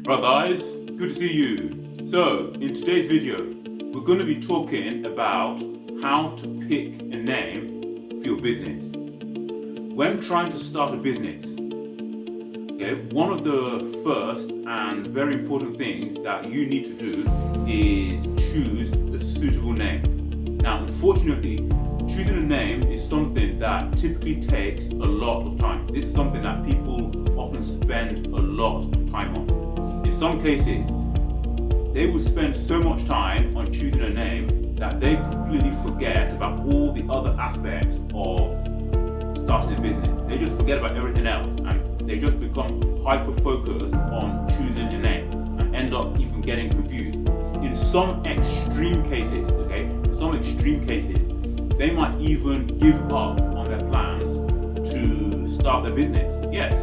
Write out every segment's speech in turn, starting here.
Right guys, good to see you. So in today's video, we're going to be talking about how to pick a name for your business. When trying to start a business, one of the first and very important things that you need to do is choose a suitable name. Now unfortunately, choosing a name is something that typically takes a lot of time. This is something that people often spend a lot of time on. In some cases, they will spend so much time on choosing a name that they completely forget about all the other aspects of starting a business. They just forget about everything else and they just become hyper-focused on choosing a name and end up even getting confused. In some extreme cases, they might even give up on their plans to start their business. Yes,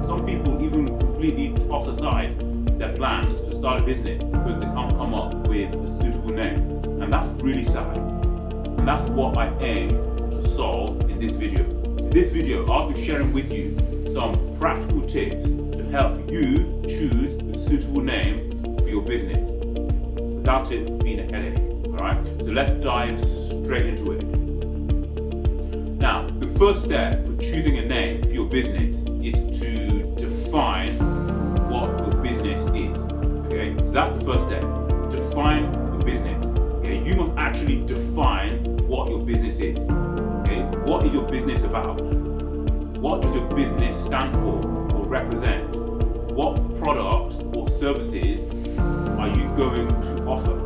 some people even completely toss aside their plans to start a business because they can't come up with a suitable name. And that's really sad. And that's what I aim to solve in this video. In this video, I'll be sharing with you some practical tips to help you choose a suitable name for your business without it being a headache. Alright, so let's dive straight into it. Now, the first step for choosing a name for your business is to define what your business is. Okay, so that's the first step. Define your business. Okay, you must actually define what your business is. Okay, what is your business about? What does your business stand for or represent? What products or services are you going to offer?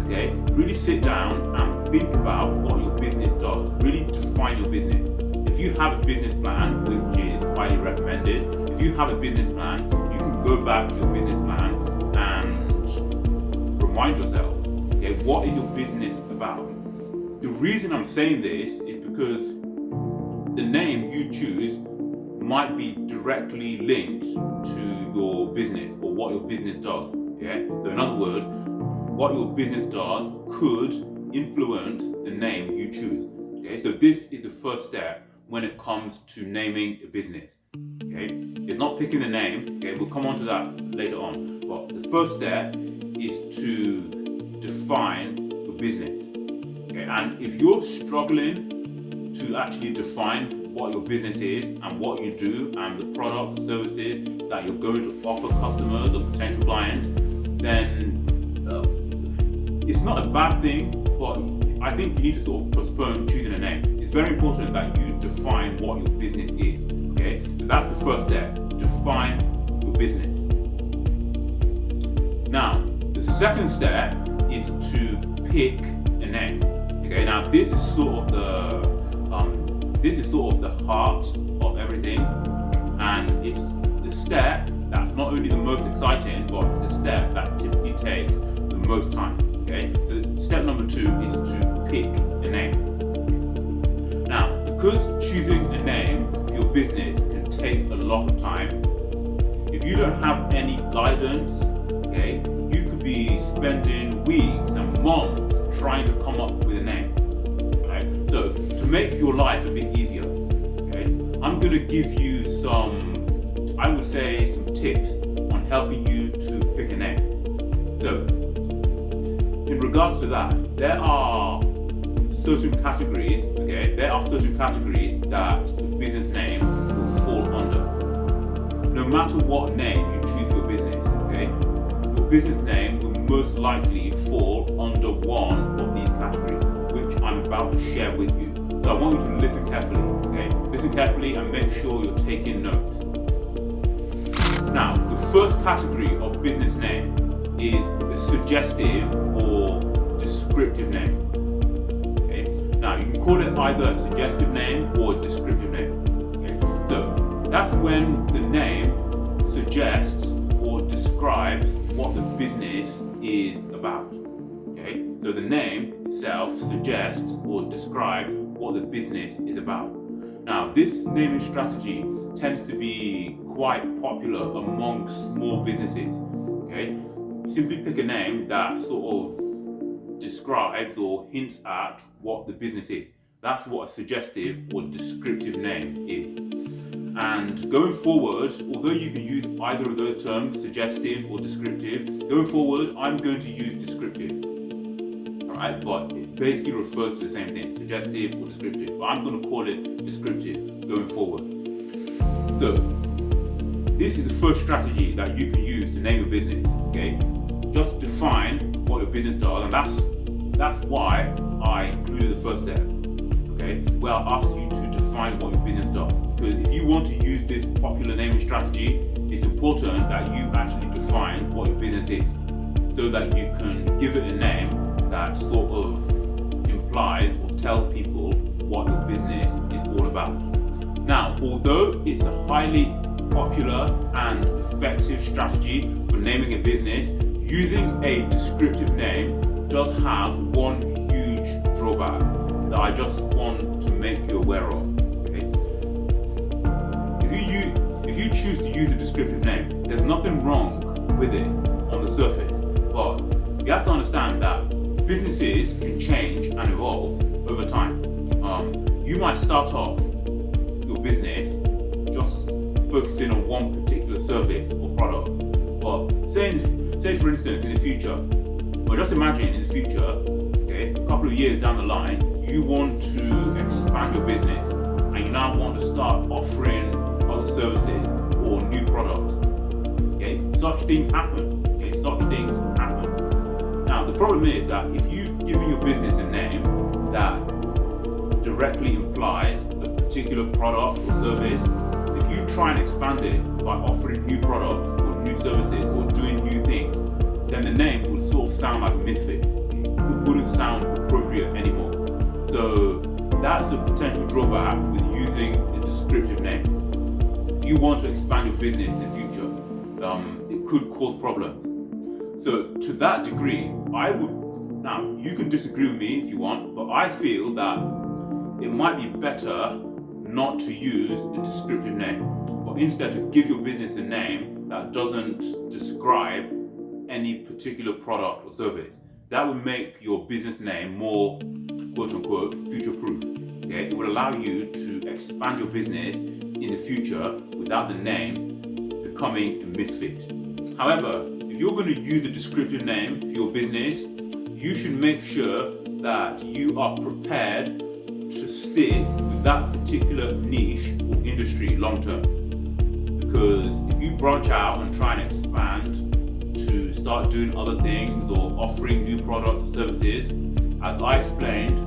Okay, really sit down and think about what your business does. Really define your business. If you have a business plan, which is highly recommended, if you have a business plan, you can go back to your business plan and remind yourself, okay, what is your business about? The reason I'm saying this is because the name you choose might be directly linked to your business or what your business does. Okay? So in other words, what your business does could influence the name you choose. Okay? So this is the first step when it comes to naming a business. Okay? It's not picking the name, okay, we'll come on to that later on. But the first step is to define your business. Okay? And if you're struggling to actually define what your business is and what you do and the products and services that you're going to offer customers or potential clients, then it's not a bad thing, but I think you need to sort of postpone choosing a name. It's very important that you define what your business is. Okay, so that's the first step. Define your business. Now, the second step is to pick a name. Okay, now this is sort of the heart of everything, and it's the step that's not only the most exciting, but it's the step that typically takes the most time. Okay, so step number 2 is to pick a name. Now, because choosing a name for your business can take a lot of time, if you don't have any guidance, okay, you could be spending weeks and months trying to come up with a name. Okay, so to make your life a bit easier, okay, I'm going to give you some tips on helping you to pick a name. So, in regards to that, there are certain categories, that the business name will fall under. No matter what name you choose for your business, okay, your business name will most likely fall under one of these categories, which I'm about to share with you. So I want you to listen carefully, okay? Listen carefully and make sure you're taking notes. Now, the first category of business name is a suggestive or descriptive name. Okay? Now, you can call it either a suggestive name or a descriptive name. Okay? So, that's when the name suggests or describes what the business is about. Okay? So, the name itself suggests or describes what the business is about. Now, this naming strategy tends to be quite popular among small businesses. Okay? Simply pick a name that sort of describes or hints at what the business is. That's what a suggestive or descriptive name is. And going forward, although you can use either of those terms, suggestive or descriptive, going forward, I'm going to use descriptive. Alright, but it basically refers to the same thing, suggestive or descriptive. But I'm going to call it descriptive going forward. So, this is the first strategy that you can use to name your business. Okay, just define what your business does, and that's why I included the first step. Okay, where I asked you to define what your business does. Because if you want to use this popular naming strategy, it's important that you actually define what your business is, so that you can give it a name that sort of implies or tells people what your business is all about. Now, although it's a highly popular and effective strategy for naming a business, using a descriptive name does have one huge drawback that I just want to make you aware of. Okay? If you choose to use a descriptive name, there's nothing wrong with it on the surface, but you have to understand that businesses can change and evolve over time. You might start off your business just focusing on one particular service or product, but say for instance in the future, or just imagine in the future, okay, a couple of years down the line, you want to expand your business and you now want to start offering other services or new products. Okay, such things happen. Okay, such things happen. Now the problem is that if you've given your business a name that directly implies a particular product or service, if you try and expand it by offering new products or new services or doing new things, then the name would sort of sound like a misfit. It wouldn't sound appropriate anymore. So that's the potential drawback with using a descriptive name. If you want to expand your business in the future, it could cause problems. So to that degree, now you can disagree with me if you want, but I feel that it might be better not to use a descriptive name, but instead to give your business a name that doesn't describe any particular product or service. That would make your business name more quote unquote future proof. Okay? It would allow you to expand your business in the future without the name becoming a misfit. However, if you're going to use a descriptive name for your business, you should make sure that you are prepared to stick with that particular niche or industry long term. Because if you branch out and try and expand to start doing other things or offering new products or services, as I explained,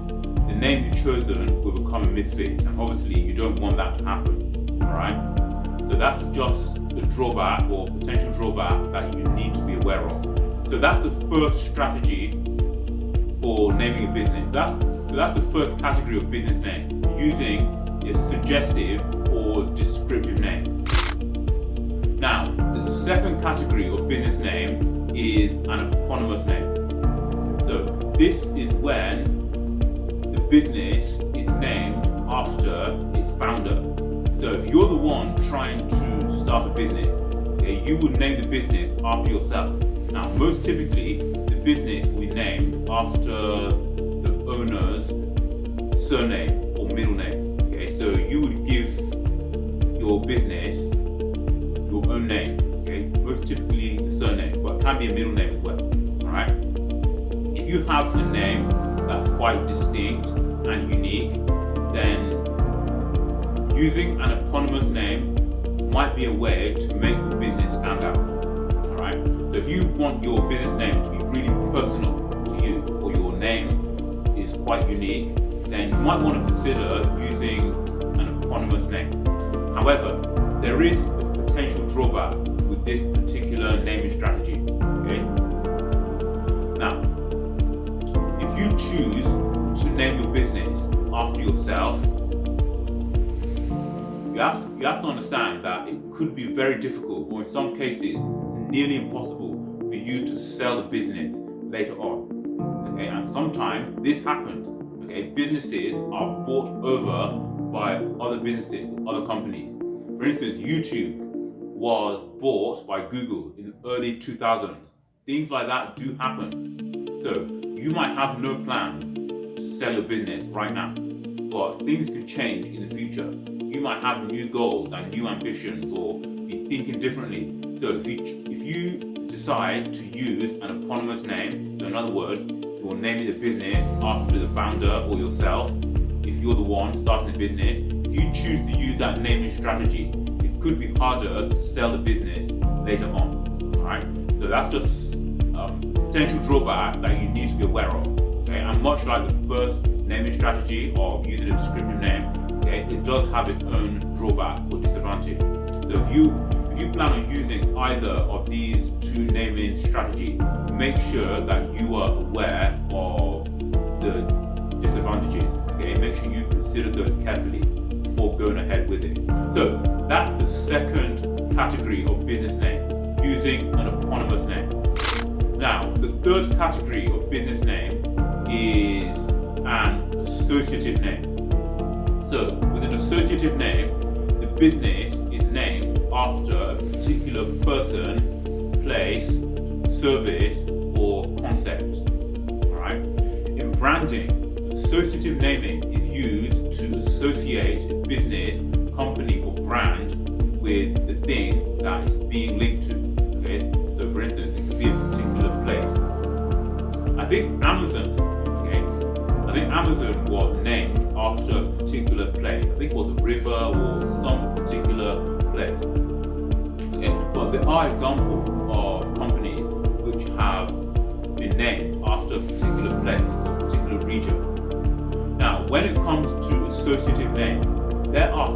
the name you've chosen will become a misfit, and obviously you don't want that to happen. Alright? So that's just a drawback or potential drawback that you need to be aware of. So that's the first strategy for naming a business. So that's the first category of business name, using a suggestive or descriptive name. Now, the second category of business name is an eponymous name. So this is when the business is named after its founder. So if you're the one trying to start a business, okay, you would name the business after yourself. Now, most typically, the business will be named after the owner's surname or middle name. Okay, so you would give your business your own name. Okay, most typically the surname, but it can be a middle name as well. All right. If you have a name that's quite distinct and unique, then using an eponymous name might be a way to make your business stand out. All right. So if you want your business name to be really personal to you, or your name is quite unique, then you might want to consider using an eponymous name. However, there is a potential drawback with this particular naming strategy. Okay. Now, if you choose to name your business after yourself, you have to understand that it could be very difficult, or in some cases, nearly impossible for you to sell the business later on. Okay, and sometimes this happens. Okay, businesses are bought over by other businesses, other companies. For instance, YouTube was bought by Google in the early 2000s. Things like that do happen. So you might have no plans to sell your business right now, but things can change in the future. you might have new goals and new ambitions, or be thinking differently. So if you decide to use an eponymous name, so in other words, you're naming the business after the founder or yourself, if you're the one starting the business, if you choose to use that naming strategy, it could be harder to sell the business later on. Alright? So that's just potential drawback that you need to be aware of. Okay? And much like the first naming strategy of using a descriptive name, okay, it does have its own drawback or disadvantage. So if you plan on using either of these two naming strategies, make sure that you are aware of the disadvantages. Okay, make sure you consider those carefully before going ahead with it. So that's the second category of business name, using an eponymous name. Now, the third category of business name is an associative name. So with an associative name, the business is named after a particular person, place, service, or concept. Alright? In branding, associative naming is used to associate a business, company, or brand with the thing that is being linked to. Okay? So for instance, it could be a particular place. I think Amazon was named after a particular place. I think it was a river or some particular place. Okay? But there are examples of companies which have been named after a particular place, a particular region. Now, when it comes to associative names, there are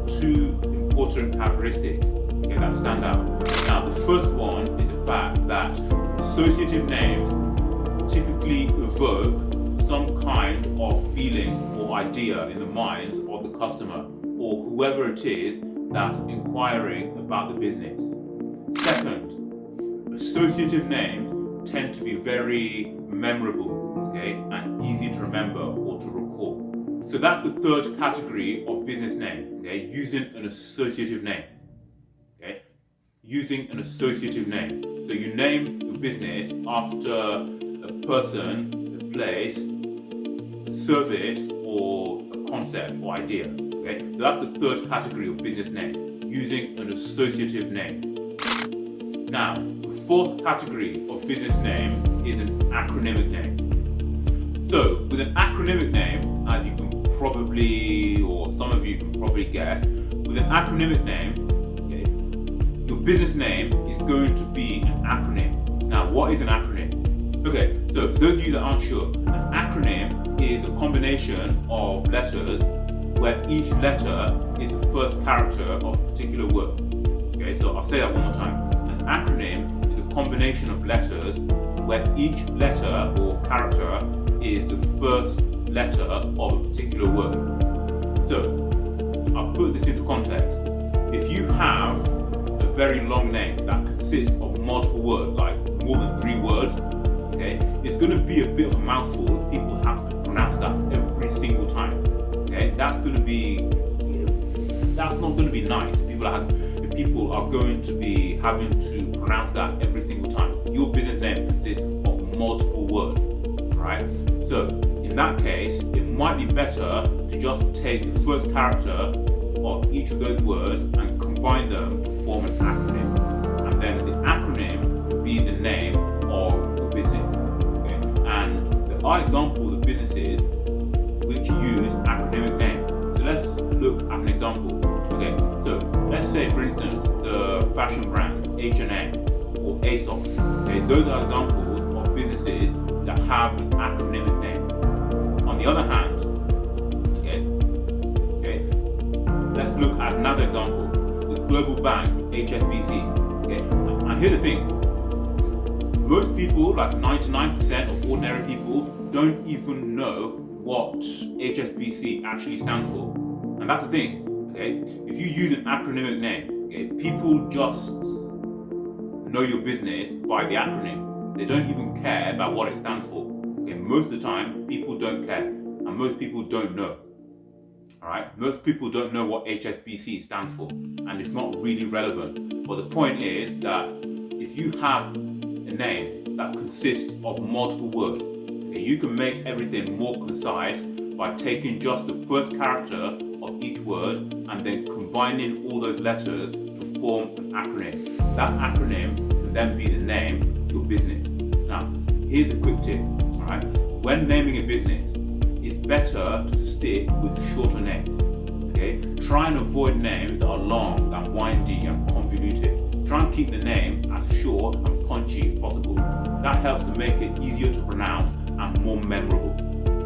two important characteristics, okay, that stand out. Now, the first one is the fact that associative names typically evoke some kind of feeling or idea in the minds of the customer or whoever it is that's inquiring about the business. Second, associative names tend to be very memorable, okay, and easy to remember or to recall. So that's the third category of business name, okay, using an associative name. Okay, using an associative name. So you name your business after a person, a place, a service, or a concept or idea. Okay, so that's the third category of business name, using an associative name. Now, the fourth category of business name is an acronymic name. So, with an acronymic name, as you can probably, or some of you can probably guess, with an acronymic name, okay, your business name is going to be an acronym. Now, what is an acronym? Okay, so for those of you that aren't sure, an acronym is a combination of letters where each letter is the first character of a particular word. Okay, so I'll say that one more time. An acronym is a combination of letters where each letter or character is the first letter of a particular word. So, I'll put this into context. If you have a very long name that consists of multiple words, like more than 3 words, okay, it's going to be a bit of a mouthful if people have to pronounce that every single time. Okay, that's not going to be nice. If people are going to be having to pronounce that every single time. Your business name consists of multiple words, right? So in that case, it might be better to just take the first character of each of those words and combine them to form an acronym. And then the acronym will be the name of the business. Okay? And there are examples of businesses which use acronymic names. So let's look at an example. Okay, so let's say, for instance, the fashion brand H&M or ASOS. Okay, those are examples of businesses that have an acronymic name. On the other hand, okay, let's look at another example. The global bank HSBC. Okay, and here's the thing: most people, like 99% of ordinary people, don't even know what HSBC actually stands for. And that's the thing. Okay, if you use an acronymic name, okay, people just know your business by the acronym. They don't even care about what it stands for. Okay, most of the time, people don't care, and most people don't know. All right, most people don't know what HSBC stands for, and it's not really relevant. But the point is that if you have a name that consists of multiple words, okay, you can make everything more concise by taking just the first character of each word and then combining all those letters to form an acronym. That acronym can then be the name of your business. Now, here's a quick tip, alright? When naming a business, it's better to stick with shorter names, okay? Try and avoid names that are long and windy and convoluted. Try and keep the name as short and punchy as possible. That helps to make it easier to pronounce and more memorable.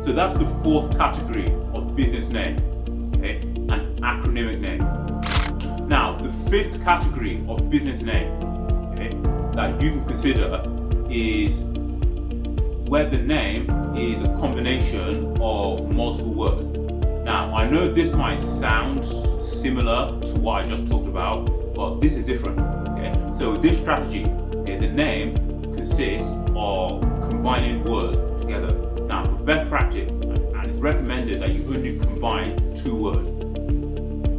So that's the fourth category of business name, okay? An acronymic name. Now, the fifth category of business name, okay, that you can consider is where the name is a combination of multiple words. Now, I know this might sound similar to what I just talked about, but this is different, okay? So with this strategy, okay, the name consists of combining words together. Now, for best practice, and it's recommended that you only combine 2 words.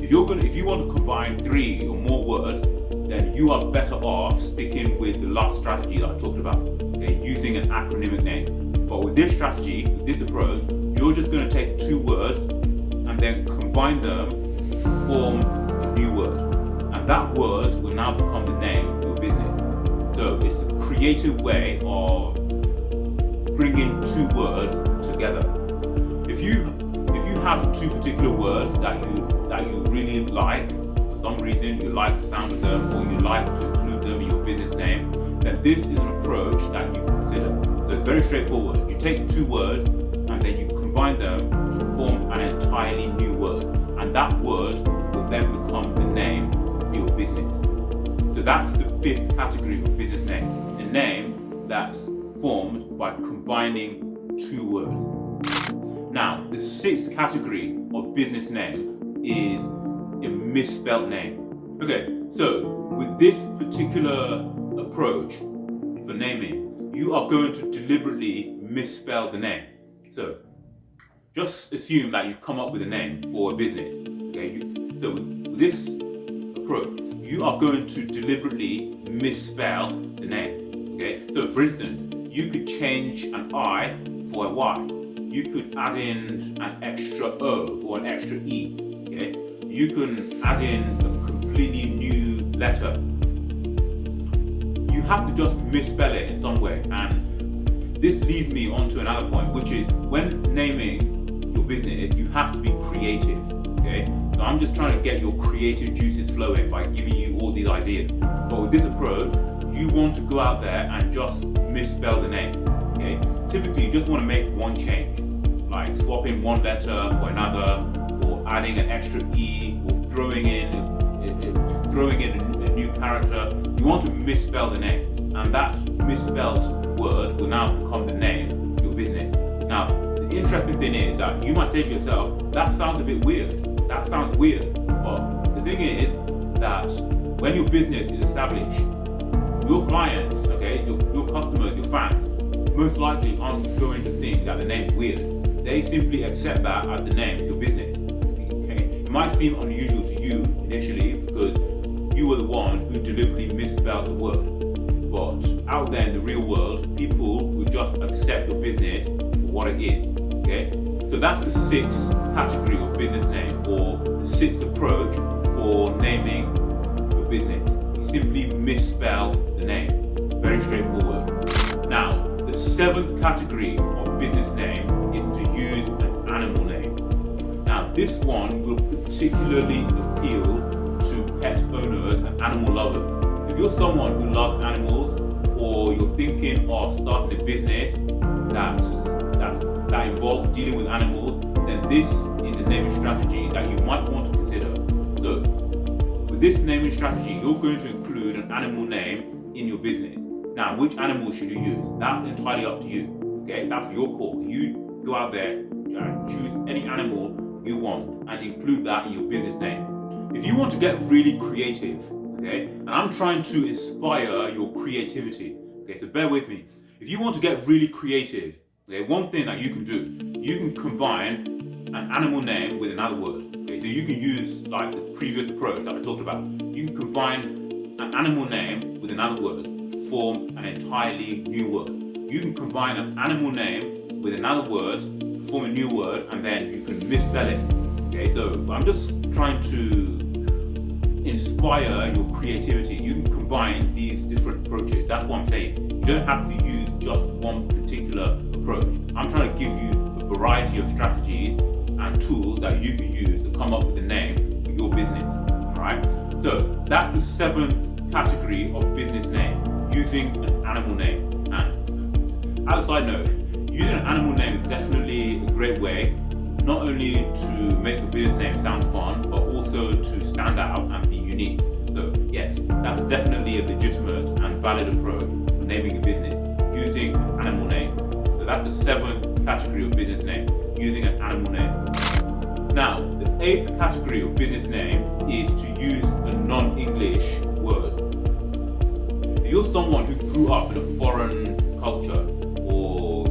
If you want to combine 3 or more words, then you are better off sticking with the last strategy that I talked about, okay, using an acronymic name. But with this strategy, with this approach, you're just going to take 2 words and then combine them to form a new word. And that word will now become the name of your business. So it's a creative way of bringing 2 words together. If you have 2 particular words that you really like, for some reason you like the sound of them or you like to include them in your business name, then this is an approach that you can consider. So it's very straightforward. You take 2 words and then you combine them to form an entirely new word, and that word will then become the name of your business. So that's the 5th category of business name, a name that's formed by combining 2 words. Now, the 6th category of business name is a misspelled name. Okay, so with this particular approach for naming, you are going to deliberately misspell the name. So just assume that you've come up with a name for a business. Okay, so with this approach, you are going to deliberately misspell the name. Okay, so for instance, you could change an I for a Y. You could add in an extra O or an extra E. Okay, you can add in a completely new letter. You have to just misspell it in some way, and this leads me on to another point, which is when naming your business, you have to be creative. Okay, so I'm just trying to get your creative juices flowing by giving you all these ideas. But with this approach, you want to go out there and just misspell the name. Okay, typically you just want to make one change, like swapping one letter for another, or adding an extra E, or throwing in a new character. You want to misspell the name, and that misspelled word will now become the name of your business. Now, the interesting thing is that you might say to yourself, that sounds a bit weird. That sounds weird. But the thing is that when your business is established, your clients, okay, your customers, your fans, most likely aren't going to think that the name is weird. They simply accept that as the name of your business. Okay? It might seem unusual to you initially because you were the one who deliberately misspelled the word. But out there in the real world, people will just accept your business for what it is. Okay? So that's the 6th category of business name, or the 6th approach for naming your business. You simply misspell the name. Very straightforward. Now, the 7th category of business name is to use an animal name. Now, this one will particularly appeal to pet owners and animal lovers. If you're someone who loves animals, or you're thinking of starting a business that involves dealing with animals, then this is a naming strategy that you might want to consider. So, with this naming strategy, you're going to include an animal name in your business. Now, which animal should you use? That's entirely up to you. Okay, that's your call. You go out there and choose any animal you want and include that in your business name. If you want to get really creative, okay, and I'm trying to inspire your creativity, okay, so bear with me. If you want to get really creative, okay, one thing that you can do, you can combine an animal name with another word. Okay, so you can use like the previous approach that I talked about. You can combine an animal name with another word to form an entirely new word. You can combine an animal name with another word to form a new word, and then you can misspell it. Okay, so I'm just trying to inspire your creativity. You can combine these different approaches. That's what I'm saying. You don't have to use just one particular approach. I'm trying to give you a variety of strategies and tools that you can use to come up with a name for your business. Alright? So that's the 7th category of business name, using an animal name. And as a side note, using an animal name is definitely a great way not only to make a business name sound fun, but also to stand out and be unique. So yes, that's definitely a legitimate and valid approach for naming a business, using an animal name. So that's the 7th category of business name, using an animal name. Now, the 8th category of business name is to use a non-English word. If you're someone who grew up in a foreign culture, or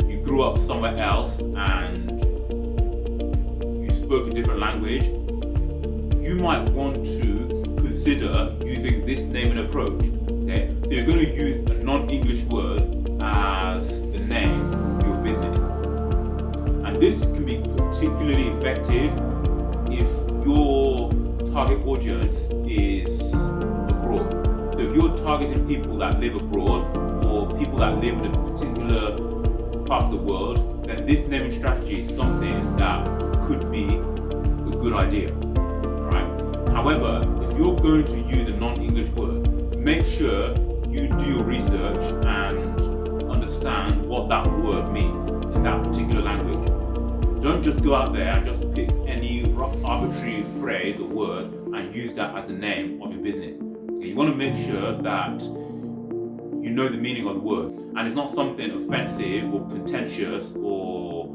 you grew up somewhere else and you spoke a different language, you might want to consider using this naming approach. Okay, so you're going to use a non-English word as the name of your business, and this can be particularly effective if your target audience is abroad. So if you're targeting people that live abroad or people that live in a particular part of the world, then this naming strategy is something that could be a good idea. Alright? However, if you're going to use a non-English word, make sure you do your research and understand what that word means in that particular language. Don't just go out there and just pick any arbitrary phrase or word and use that as the name of your business. Okay, you want to make sure that you know the meaning of the word and it's not something offensive or contentious or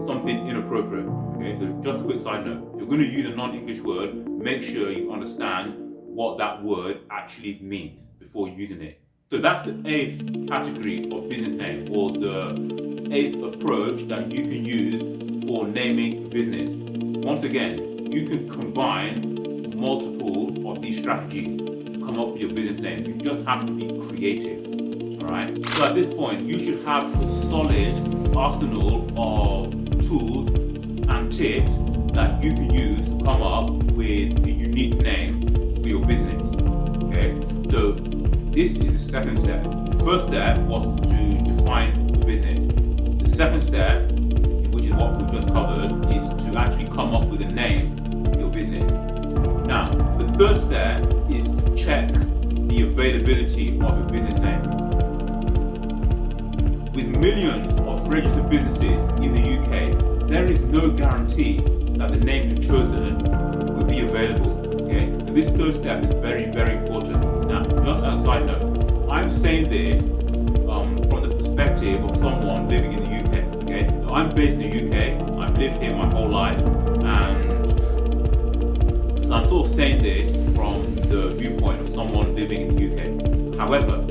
something inappropriate. Okay, so just a quick side note, if you're going to use a non-English word, make sure you understand what that word actually means before using it. So that's the 8th category of business name, or the 8th approach that you can use for naming a business. Once again, you can combine multiple of these strategies to come up with your business name. You just have to be creative. Alright? So at this point, you should have a solid arsenal of tools and tips that you can use to come up with a unique name for your business. Okay? So this is the 2nd step. The first step was to define the business. The 2nd step, which is what we've just covered, is to actually come up with a name for your business. Now, the 3rd step is to check the availability of your business name. With millions of registered businesses in the UK, there is no guarantee that the name you've chosen will be available. Okay, so this 3rd step is very, very important. Now, just as a side note, I'm saying this from the perspective of someone living in the UK. Okay, so I'm based in the UK. I've lived here my whole life, and so I'm sort of saying this from the viewpoint of someone living in the UK. However,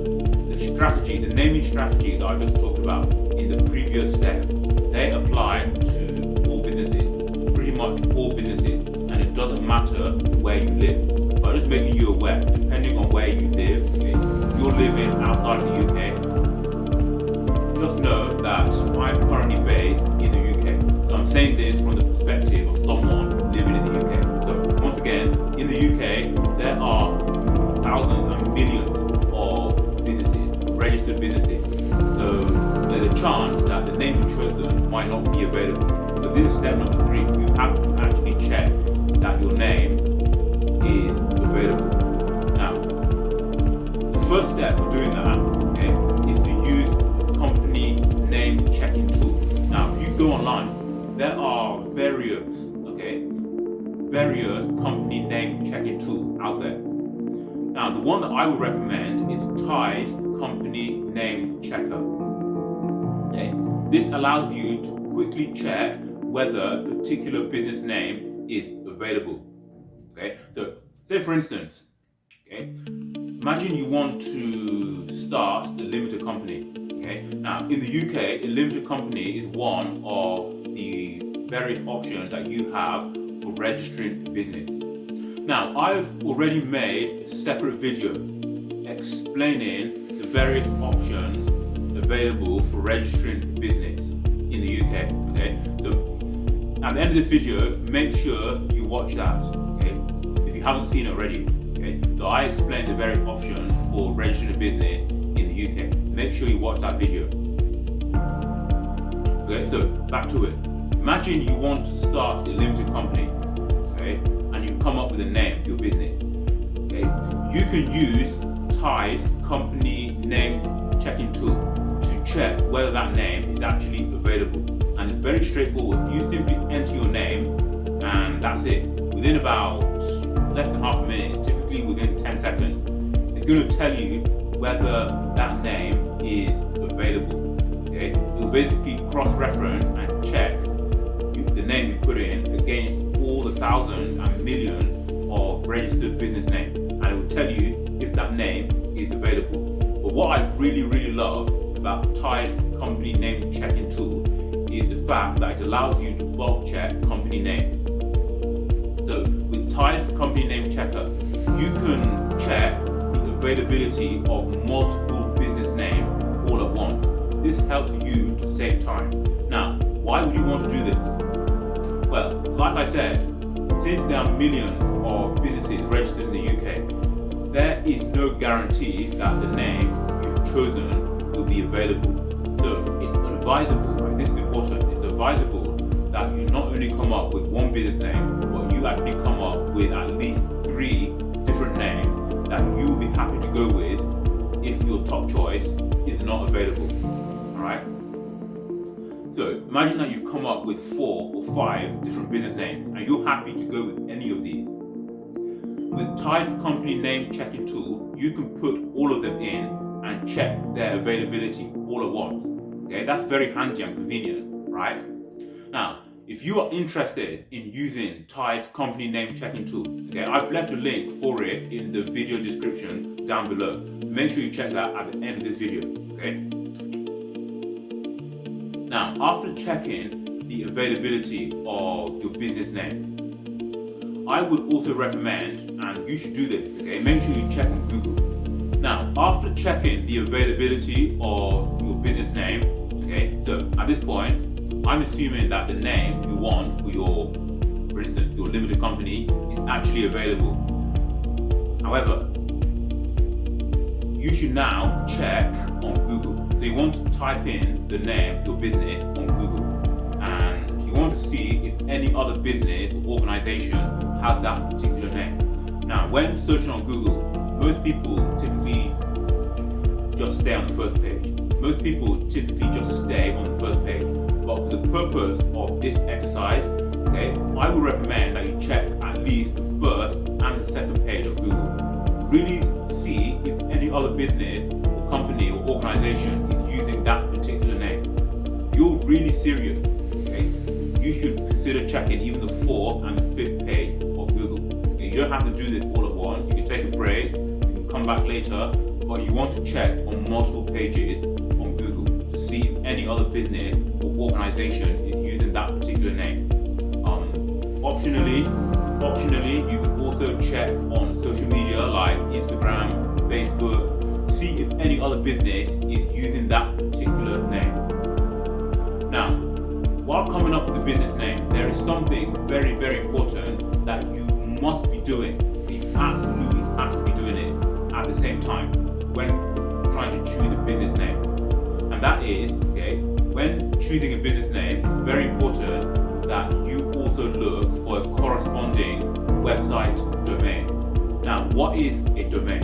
the naming strategy that I just talked about in the previous step, they apply to all businesses, pretty much all businesses, and it doesn't matter where you live. But I'm just making you aware, depending on where you live, okay, if you're living outside of the UK, just know that I'm currently based in the UK. So I'm saying this from the perspective of someone living in the UK. So once again, in the UK, there are thousands and millions of businesses, registered businesses. So there's a chance that the name you've chosen might not be available. So this is step number 3. You have to actually check that your name is available. Now, the first step for doing that, okay, is to use a company name checking tool. Now, if you go online, there are various company name checking tools out there. Now, the one that I would recommend is Tide's Company Name Checker. Okay, this allows you to quickly check whether a particular business name is available. Okay, so say for instance, okay, imagine you want to start a limited company. Okay, now in the UK, a limited company is one of the various options that you have for registering a business. Now, I've already made a separate video explaining the various options available for registering a business in the UK. Okay, so at the end of this video, make sure you watch that, okay? If you haven't seen it already, okay? So I explained the various options for registering a business in the UK. Make sure you watch that video. Okay, so back to it. Imagine you want to start a limited company, okay? And you've come up with a name for your business, okay? You can use Tide's company name checking tool to check whether that name is actually available. And it's very straightforward. You simply enter your name and that's it. Within about less than half a minute, typically within 10 seconds, it's going to tell you whether that name is available. Okay? It will basically cross-reference and check the name you put in against all the thousands and millions of registered business names, and it will tell you if that name is available. But what I really love about Tide's company name checking tool is the fact that it allows you to bulk check company names. So with Tide's company name checker, you can check the availability of multiple business names all at once. This helps you to save time. Now, why would you want to do this? Well, like I said, since there are millions of businesses registered in the UK, there is no guarantee that the name you've chosen will be available. So it's advisable, and this is important, it's advisable that you not only come up with one business name, but you actually come up with at least 3 different names that you will be happy to go with if your top choice is not available. Alright? So imagine that you've come up with 4 or 5 different business names and you're happy to go with any of these. With Tide's company name checking tool, you can put all of them in and check their availability all at once. Okay, that's very handy and convenient, right? Now, if you are interested in using Tide's company name checking tool, okay, I've left a link for it in the video description down below. Make sure you check that at the end of this video, okay? Now, after checking the availability of your business name, I would also recommend, and you should do this, okay, make sure you check on Google. Now, after checking the availability of your business name, okay, so at this point, I'm assuming that the name you want for instance, your limited company is actually available. However, you should now check on Google. So you want to type in the name of your business on Google, and you want to see if any other business or organization has that particular name. Now, when searching on Google, most people typically just stay on the first page. Most people typically just stay on the first page. But for the purpose of this exercise, okay, I would recommend that you check at least the first and the second page of Google. Really see if any other business or company or organization is using that particular name. If you're really serious, okay, you should consider checking even the 4th and the 5th page of Google. Okay, you don't have to do this all at once. You can take a break, you can come back later, but you want to check on multiple pages on Google to see if any other business or organization is using that particular name. Optionally, you can also check on social media like Instagram, Facebook, see if any other business is using that particular name. Now, while coming up with a business name, there is something very important that you must be doing. You absolutely have to be doing it at the same time when trying to choose a business name. And that is, okay, when choosing a business name, it's very important that you also look for a corresponding website domain. Now, what is a domain?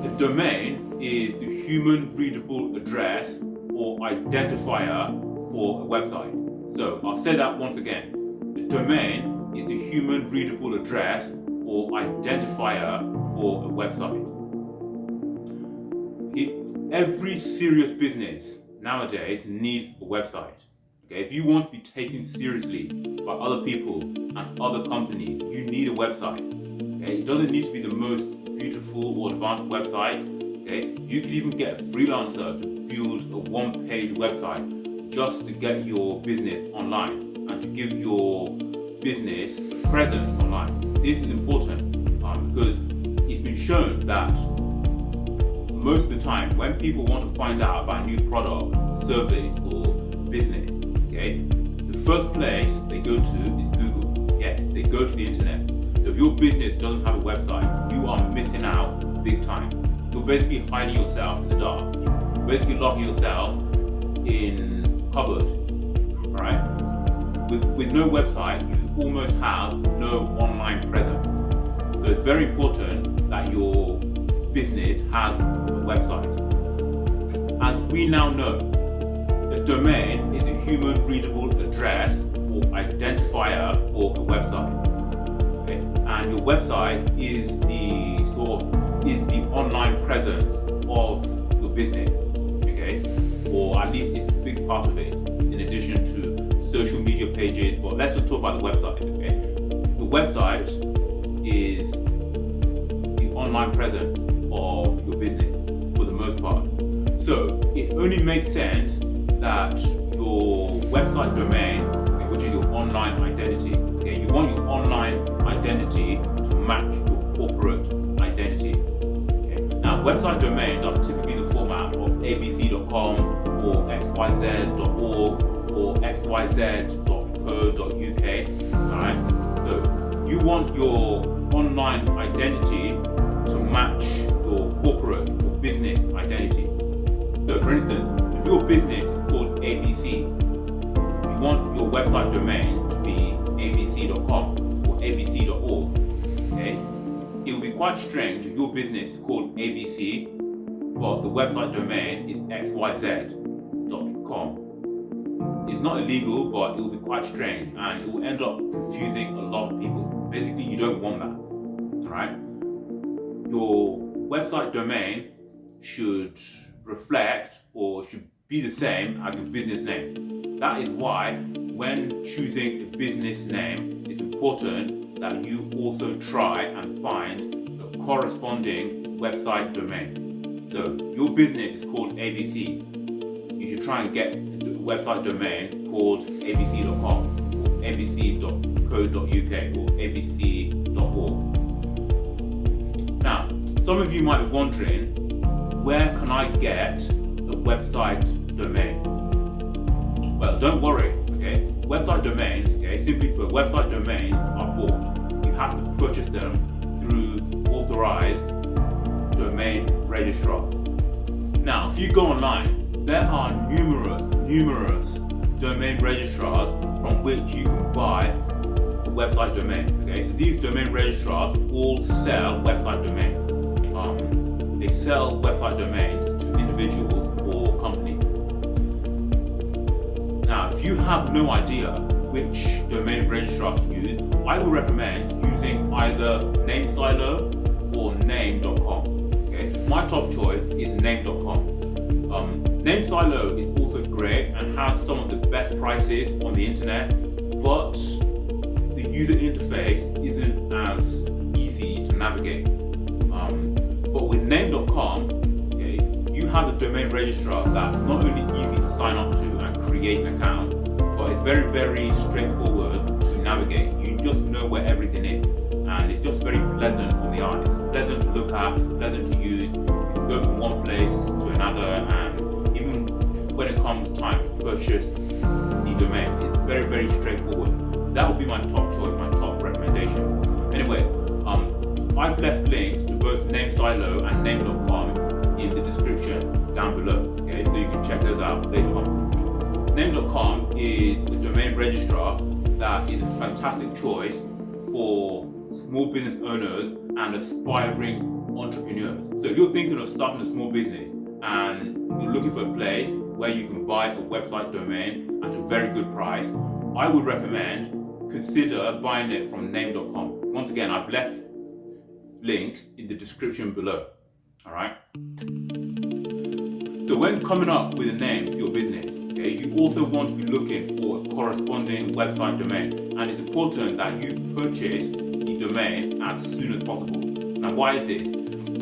A domain is the human readable address or identifier for a website. So I'll say that once again. The domain is the human readable address or identifier for a website. Every serious business nowadays needs a website. Okay, if you want to be taken seriously by other people and other companies, you need a website. Okay, it doesn't need to be the most beautiful or advanced website. Okay, you could even get a freelancer to build a one-page website just to get your business online and to give your business presence online. This is important because it's been shown that most of the time when people want to find out about a new product, service or business, okay, the the first place they go to is Google. Yes, they go to the internet. So if your business doesn't have a website, you are missing out big time. You're basically hiding yourself in the dark. You're basically locking yourself in a cupboard. Alright? With no website, you almost have no online presence. So it's very important that your business has a website. As we now know, a domain is a human readable address or identifier for a website. Okay? And your website is the online presence of your business. Okay? Or at least it's a big part of it, in addition to social media pages. But let's just talk about the website. Okay? The website is the online presence of your business for the most part. So it only makes sense that your website domain, okay, which is your online identity, okay, you want your online identity to match your corporate identity. Okay. Now, website domains are typically the format of abc.com or xyz.org or xyz.co.uk. Alright? So you want your online identity to match your corporate or business identity. So for instance, if your business is called ABC, you want your website domain to be abc.com or abc.org. Okay? It will be quite strange if your business is called ABC, but the website domain is xyz.com. It's not illegal, but it will be quite strange and it will end up confusing a lot of people. Basically, you don't want that. Alright? Your website domain should reflect or should be the same as your business name. That is why when choosing a business name, it's important that you also try and find the corresponding website domain. So your business is called ABC. You should try and get a website domain called abc.com or abc.co.uk or abc.org. Now, some of you might be wondering, where can I get the website domain? Well, don't worry, okay? Website domains, okay, simply put, website domains are bought. You have to purchase them through authorized domain registrars. Now, if you go online, there are numerous domain registrars from which you can buy a website domain. Okay, so these domain registrars all sell website domains. They sell website domains to individuals or companies. Now, if you have no idea which domain registrar to use, I would recommend using either NameSilo or Name.com. Okay, my top choice is Name.com. NameSilo is also great and has some of the best prices on the internet, but the user interface isn't as easy to navigate. But with Name.com, okay, you have a domain registrar that's not only easy to sign up to and create an account, but it's very, very straightforward to navigate. You just know where everything is, and it's just very pleasant on the eye. It's pleasant to look at, it's pleasant to use. You can go from one place to another, and even when it comes time to purchase the domain, it's very, very straightforward. So that would be my top choice, my top recommendation. Anyway, I've left links to both NameSilo and Name.com in the description down below, okay, so you can check those out later on. Name.com is a domain registrar that is a fantastic choice for small business owners and aspiring entrepreneurs. So if you're thinking of starting a small business and you're looking for a place where you can buy a website domain at a very good price, I would recommend consider buying it from Name.com. Once again, I've left links in the description below. Alright? So when coming up with a name for your business, okay, you also want to be looking for a corresponding website domain, and it's important that you purchase the domain as soon as possible. Now, why is this?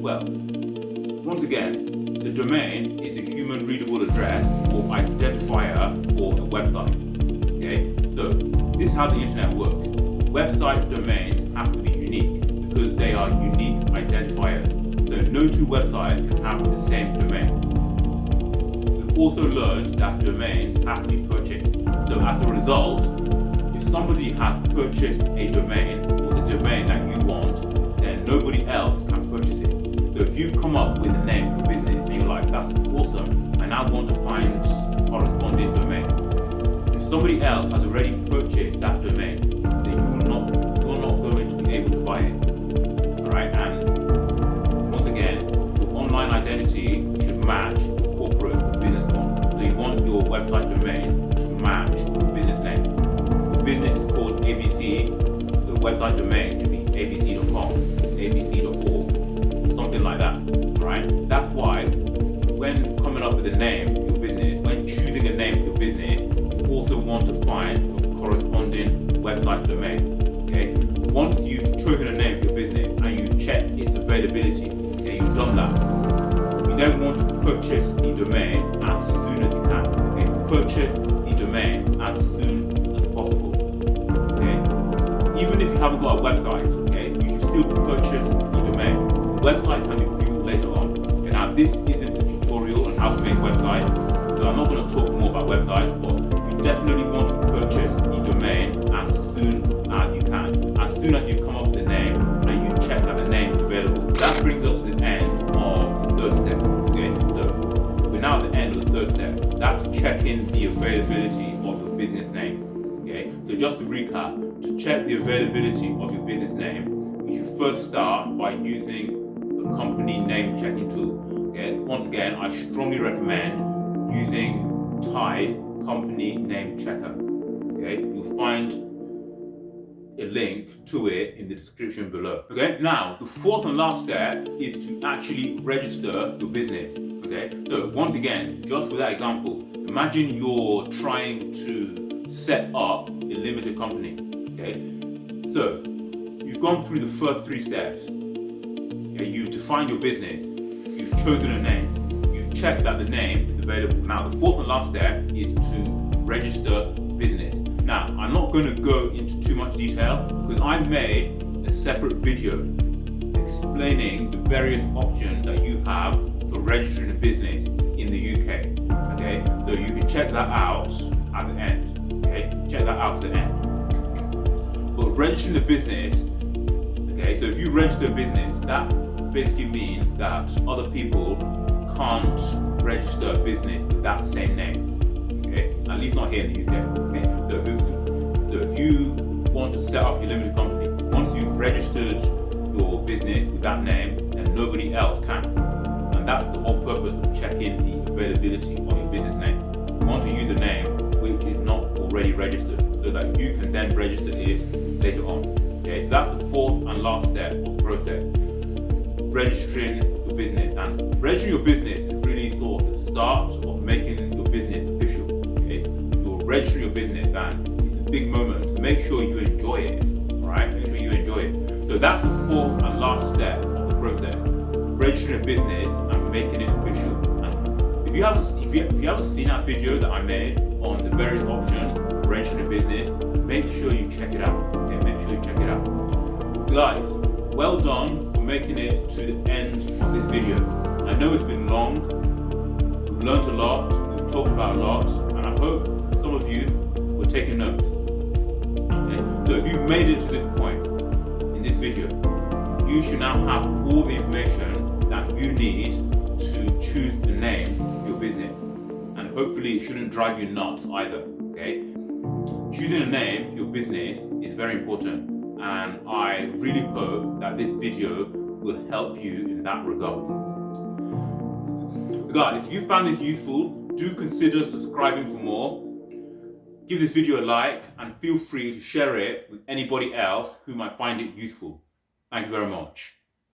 Well, once again, the domain is a human readable address or identifier for a website. Okay, so this is how the internet works. Website domains have to be unique because they are unique identifiers. So no two websites can have the same domain. With we've also learned that domains have to be purchased. So as a result, if somebody has purchased a domain or the domain that you want, then nobody else can purchase it. So if you've come up with a name for business and you're like, that's awesome, I now want to find a corresponding domain. If somebody else has already purchased that domain, then you're not going to be able to buy it. Alright, and once again, your online identity should match your corporate business model. So you want your website domain to match your business name. Your business is called ABC, the website domain should be abc.com, abc.org, something like that. Alright? That's why when coming up with a name for your business, when choosing a name for your business, you also want to find a corresponding website domain. Okay? Once you've chosen a name for your business and you've checked its availability, okay, you've done that. You then want to purchase the domain as soon as you can. Okay? Purchase the domain as soon as possible. Okay? Even if you haven't got a website, okay, you should still purchase the domain. The website can be built later on. Okay? Now this isn't a tutorial on how to make websites, so I'm not going to talk more about websites, but you definitely want to purchase the domain as soon as you can. As soon as you come up with a name and you check that the name is available. That brings us to the end of the third step. Okay, so we're now at the end of the third step. That's checking the availability of your business name. Okay, so just to recap, to check the availability of your business name, you should first start by using the company name checking tool. Okay, once again, I strongly recommend using Tide company name checker. Okay, you'll find a link to it in the description below. Okay, now the fourth and last step is to actually register your business. Okay, so once again, just with that example, imagine you're trying to set up a limited company. Okay, so you've gone through the first three steps. Okay, you've defined your business, you've chosen a name, you've checked that the name is available. Now the fourth and last step is to register business. Now, I'm not going to go into too much detail because I made a separate video explaining the various options that you have for registering a business in the UK. Okay, so you can check that out at the end. Okay, check that out at the end. But registering a business, okay, so if you register a business, that basically means that other people can't register a business with that same name. Okay, at least not here in the UK. Okay, so if you want to set up your limited company, once you've registered your business with that name, then nobody else can. And that's the whole purpose of checking the availability of your business name. You want to use a name which is not already registered, so that you can then register it later on. Okay, so that's the fourth and last step of the process. Registering your business. And registering your business is really sort of the start of making your business official. Registering your business, and it's a big moment, so make sure you enjoy it. Alright, make sure you enjoy it. So that's the fourth and last step of the process: registering a business and making it official. And if you haven't seen that video that I made on the various options for registering a business, make sure you check it out. Okay, make sure you check it out. So guys, well done for making it to the end of this video. I know it's been long. We've learned a lot. We've talked about a lot, and I hope some of you were taking notes. Okay? So if you've made it to this point in this video, you should now have all the information that you need to choose a name for your business. And hopefully it shouldn't drive you nuts either. Okay? Choosing a name for your business is very important, and I really hope that this video will help you in that regard. So guys, if you found this useful, do consider subscribing for more. Give this video a like and feel free to share it with anybody else who might find it useful. Thank you very much.